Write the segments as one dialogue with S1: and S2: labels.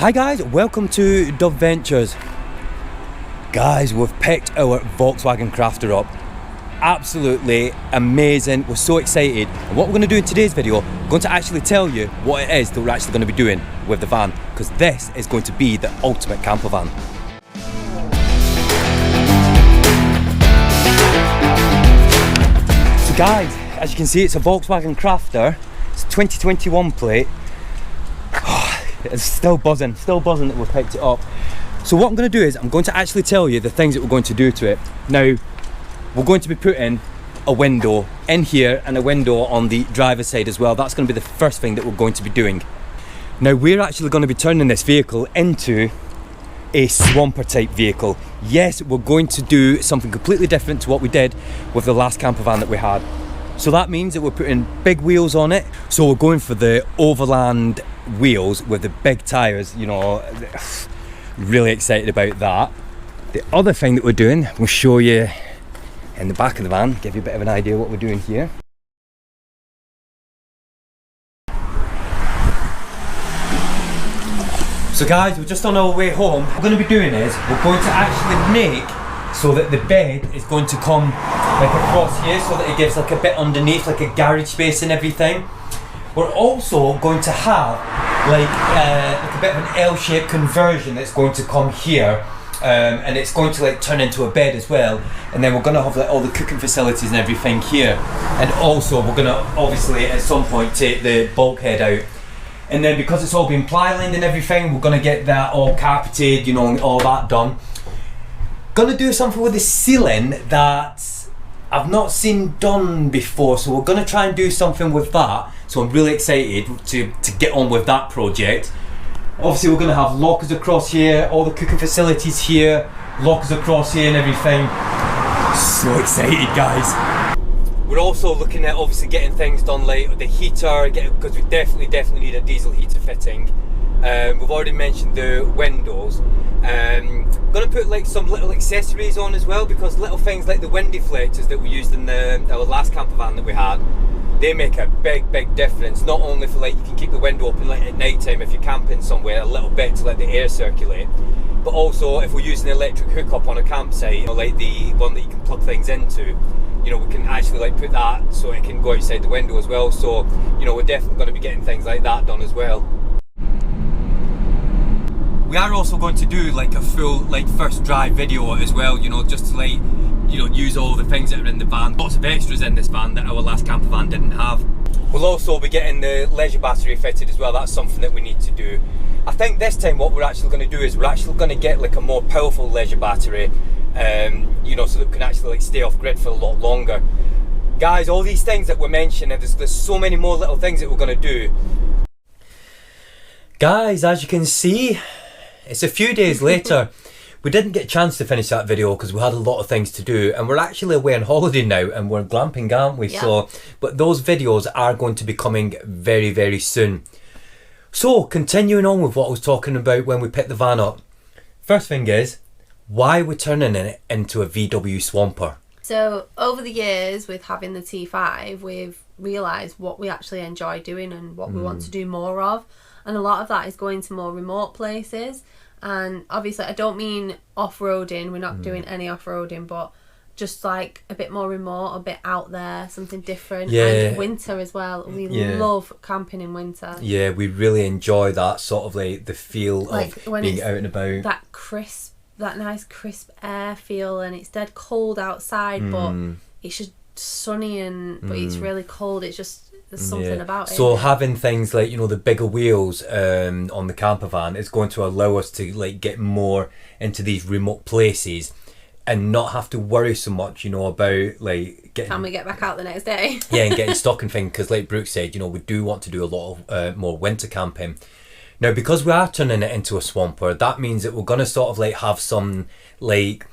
S1: Hi guys, welcome to dubventures. Guys, we've picked our Volkswagen Crafter up. Absolutely amazing, we're so excited. And what we're going to do in today's video, I'm going to actually tell you what it is that we're actually going to be doing with the van, because this is going to be the ultimate camper van. So guys, as you can see, it's a Volkswagen Crafter. It's a 2021 plate. It's still buzzing that we picked it up. So what I'm going to do is I'm going to actually tell you the things that we're going to do to it. Now, we're going to be putting a window in here and a window on the driver's side as well. That's going to be the first thing that we're going to be doing. Now, we're actually going to be turning this vehicle into a Swampert type vehicle. Yes, we're going to do something completely different to what we did with the last camper van that we had. So that means that we're putting big wheels on it. So we're going for the overland wheels with the big tyres, you know, really excited about that. The other thing that we're doing, we'll show you in the back of the van, give you a bit of an idea what we're doing here. So guys, we're just on our way home. What we're going to be doing is, we're going to actually make so that the bed is going to come like across here, so that it gives like a bit underneath, like a garage space and everything. We're also going to have like a bit of an L-shaped conversion that's going to come here, and it's going to like turn into a bed as well. And then we're going to have like all the cooking facilities and everything here. And also we're going to obviously at some point take the bulkhead out. And then because it's all been ply-lined and everything, we're going to get that all carpeted, you know, and all that done. Gonna do something with the ceiling that I've not seen done before, so we're gonna try and do something with that. So I'm really excited to get on with that project. Obviously we're gonna have lockers across here, all the cooking facilities here, lockers across here and everything. So excited, guys. We're also looking at obviously getting things done like the heater, because we definitely need a diesel heater fitting. We've already mentioned the windows. Gonna put like some little accessories on as well, because little things like the wind deflectors that we used in our last camper van that we had, they make a big difference. Not only for like you can keep the window open like at night time if you're camping somewhere a little bit to let the air circulate, but also if we're using an electric hookup on a campsite, you know, like the one that you can plug things into, you know, we can actually like put that so it can go outside the window as well. So, you know, we're definitely going to be getting things like that done as well. We are also going to do like a full like first drive video as well, you know, just to like, you know, use all the things that are in the van. Lots of extras in this van that our last camper van didn't have. We'll also be getting the leisure battery fitted as well. That's something that we need to do. I think this time what we're actually going to do is we're actually going to get like a more powerful leisure battery, you know, so that we can actually like stay off grid for a lot longer. Guys, all these things that we're mentioning, there's so many more little things that we're going to do. Guys, as you can see, it's a few days later. We didn't get a chance to finish that video because we had a lot of things to do, and we're actually away on holiday now and we're glamping, aren't we? Yeah. So, but those videos are going to be coming very soon. So continuing on with what I was talking about when we picked the van up. First thing is, why we're turning it into a VW Swampert.
S2: So over the years with having the T5, we've realised what we actually enjoy doing and what we want to do more of. And a lot of that is going to more remote places. And obviously I don't mean off-roading, we're not doing any off-roading, but just like a bit more remote, a bit out there, something different. Yeah. And winter as well. We love camping in winter. Yeah,
S1: we really enjoy that sort of like the feel like of being out and about.
S2: That nice crisp air feel, and it's dead cold outside, but it's just sunny but it's really cold. It's just, there's something about it.
S1: So having things like, you know, the bigger wheels on the camper van is going to allow us to like get more into these remote places and not have to worry so much, you know, about like getting...
S2: Can we get back out the next day?
S1: Yeah, and getting stuck and things, because like Brooke said, you know, we do want to do a lot of more winter camping. Now, because we are turning it into a Swampert, that means that we're going to sort of like have some like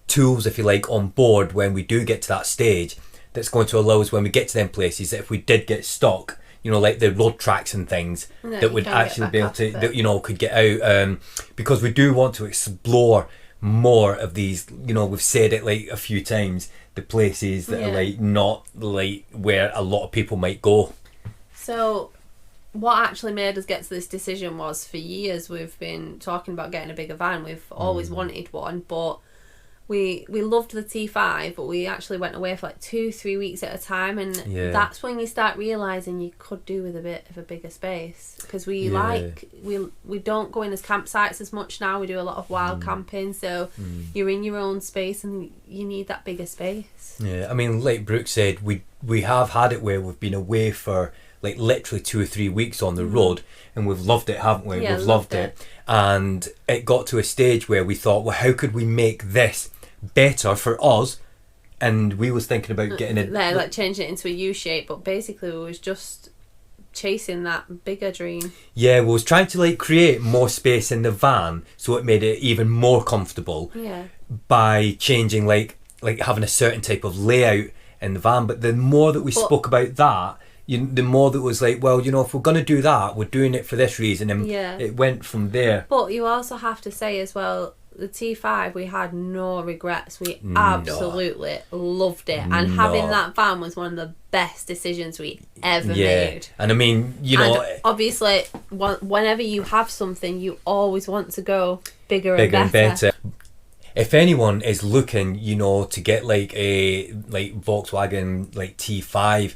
S1: tools, if you like, on board when we do get to that stage, that's going to allow us when we get to them places that if we did get stuck, you know, like the road tracks and things, that would actually be able to, that, you know, could get out, because we do want to explore more of these, you know, we've said it like a few times, the places that are like not like where a lot of people might go.
S2: So what actually made us get to this decision was, for years we've been talking about getting a bigger van. We've always wanted one, but we loved the T5, but we actually went away for like 2-3 weeks at a time, and that's when you start realising you could do with a bit of a bigger space, because we don't go in as campsites as much now. We do a lot of wild camping, so you're in your own space and you need that bigger space.
S1: Yeah, I mean, like Brooke said, we have had it where we've been away for like literally 2 or 3 weeks on the road, and we've loved it, haven't we?
S2: Yeah,
S1: we've loved it. And it got to a stage where we thought, well, how could we make this better for us? And we was thinking about getting it,
S2: like changing it into a U shape, but basically we was just chasing that bigger dream.
S1: Yeah, we was trying to like create more space in the van so it made it even more comfortable.
S2: Yeah.
S1: By changing like having a certain type of layout in the van. But the more that we spoke about that, the more that was like, well, if we're going to do that, we're doing it for this reason, and it went from there.
S2: But you also have to say as well, the T5, we had no regrets. We absolutely loved it, and having that van was one of the best decisions we ever made.
S1: And I mean,
S2: and obviously, whenever you have something, you always want to go bigger and better.
S1: If anyone is looking, to get like a Volkswagen like T5,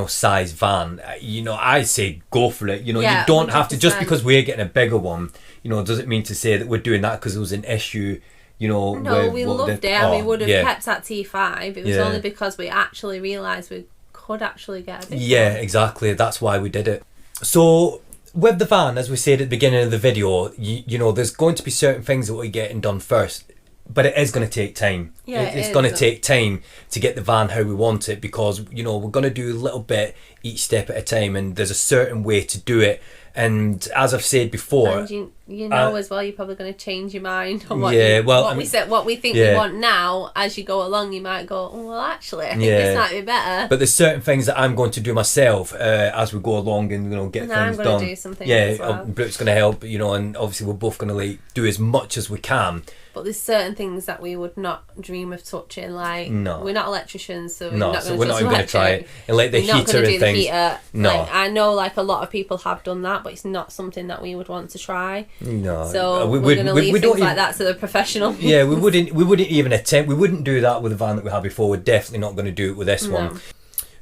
S1: size van, I say go for it. You don't 100%. Have to, just because we're getting a bigger one, doesn't mean to say that we're doing that because it was an issue.
S2: No, we loved it, and we would have kept that T5. It was only because we actually realised we could actually get a big one.
S1: Yeah, exactly. That's why we did it. So with the van, as we said at the beginning of the video, there's going to be certain things that we're getting done first. But it is going to take time.
S2: Yeah,
S1: it's going to take time to get the van how we want it, because we're going to do a little bit each step at a time, and there's a certain way to do it. And as I've said before,
S2: and as well, you're probably going to change your mind on what we think we want now. As you go along, you might go, oh, well, actually, I think this might be better.
S1: But there's certain things that I'm going to do myself as we go along, and get things done.
S2: I'm going to do something as well.
S1: Brooke's going to help, and obviously we're both going to do as much as we can.
S2: But there's certain things that we would not dream of touching. Like, we're not electricians, so we're not going to try it.
S1: And like the heater and things.
S2: No, I know like a lot of people have done that, but it's not something that we would want to try.
S1: No,
S2: so we're going to leave things like that to the professional.
S1: Yeah, we wouldn't even attempt. We wouldn't do that with the van that we had before. We're definitely not going to do it with this one.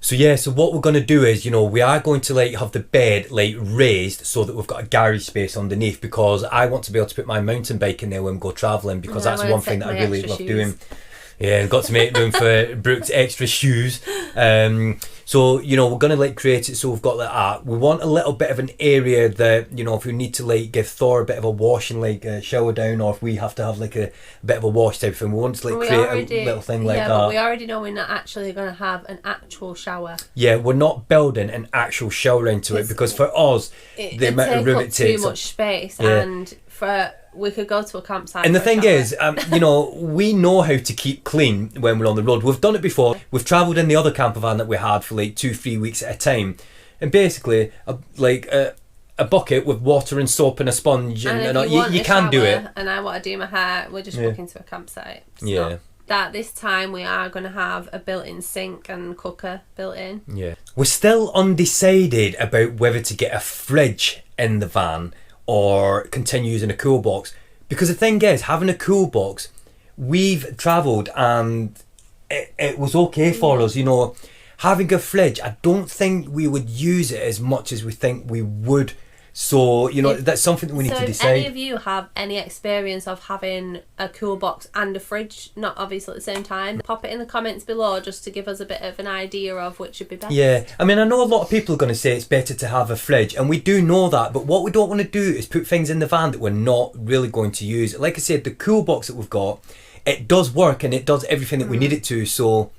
S1: So what we're going to do is, we are going to have the bed raised so that we've got a garage space underneath, because I want to be able to put my mountain bike in there when we go travelling, because that's one thing that I really love doing. Yeah, and got to make room for Brooke's extra shoes. So, we're going to create it so we've got that. We want a little bit of an area that, if we need to give Thor a bit of a wash and shower down, or if we have to have a bit of a wash type thing, we want to create a little thing like that.
S2: Yeah, but we already know we're not actually going to have an actual shower.
S1: Yeah, we're not building an actual shower into it, because for us, the amount of room it takes.
S2: Too much space, and we could go to a campsite.
S1: And the thing is, we know how to keep clean when we're on the road. We've done it before. We've travelled in the other campervan that we had for 2-3 weeks at a time, and basically a bucket with water and soap and a sponge, and you can do it.
S2: And I want to do my hair. We're just walking to a campsite. That this time we are going to have a built-in sink and cooker built in. Yeah,
S1: we're still undecided about whether to get a fridge in the van or continue using a cool box, because the thing is, having a cool box, we've travelled and it was okay for us. Having a fridge, I don't think we would use it as much as we think we would. So, that's something that we need to decide.
S2: So if any of you have any experience of having a cool box and a fridge, not obviously at the same time, pop it in the comments below just to give us a bit of an idea of which would be best.
S1: Yeah, I mean, I know a lot of people are going to say it's better to have a fridge, and we do know that, but what we don't want to do is put things in the van that we're not really going to use. Like I said, the cool box that we've got, it does work and it does everything that we need it to, so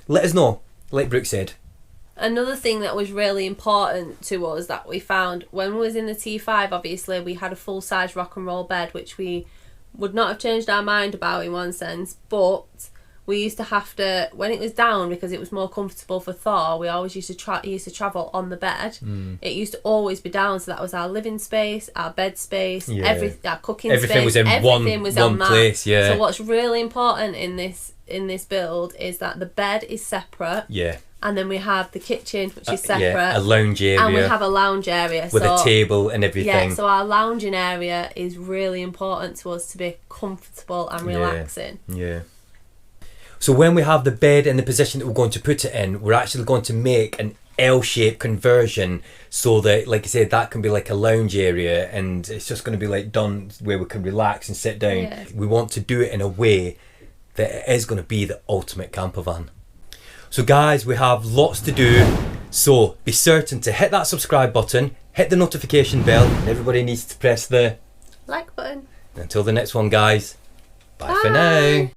S1: let us know, like Brooke said.
S2: Another thing that was really important to us that we found when we was in the T5, obviously we had a full-size rock and roll bed, which we would not have changed our mind about in one sense, but we used to have to, when it was down, because it was more comfortable for Thor, we always used to travel on the bed. It used to always be down, so that was our living space, our bed space, our cooking
S1: everything
S2: space.
S1: Everything was in one place. Yeah.
S2: So what's really important in this build is that the bed is separate.
S1: Yeah.
S2: and then we have the kitchen, which is separate.
S1: Yeah, a lounge area.
S2: And we have a lounge area.
S1: With a table and everything.
S2: Yeah, so our lounging area is really important to us to be comfortable and relaxing.
S1: Yeah. So when we have the bed in the position that we're going to put it in, we're actually going to make an L-shaped conversion so that, like I said, that can be like a lounge area, and it's just going to be like done where we can relax and sit down.
S2: Yeah.
S1: We want to do it in a way that it is going to be the ultimate camper van. So guys, we have lots to do, so be certain to hit that subscribe button, hit the notification bell, and everybody needs to press the
S2: like button.
S1: Until the next one, guys, bye for
S2: Bye.
S1: now.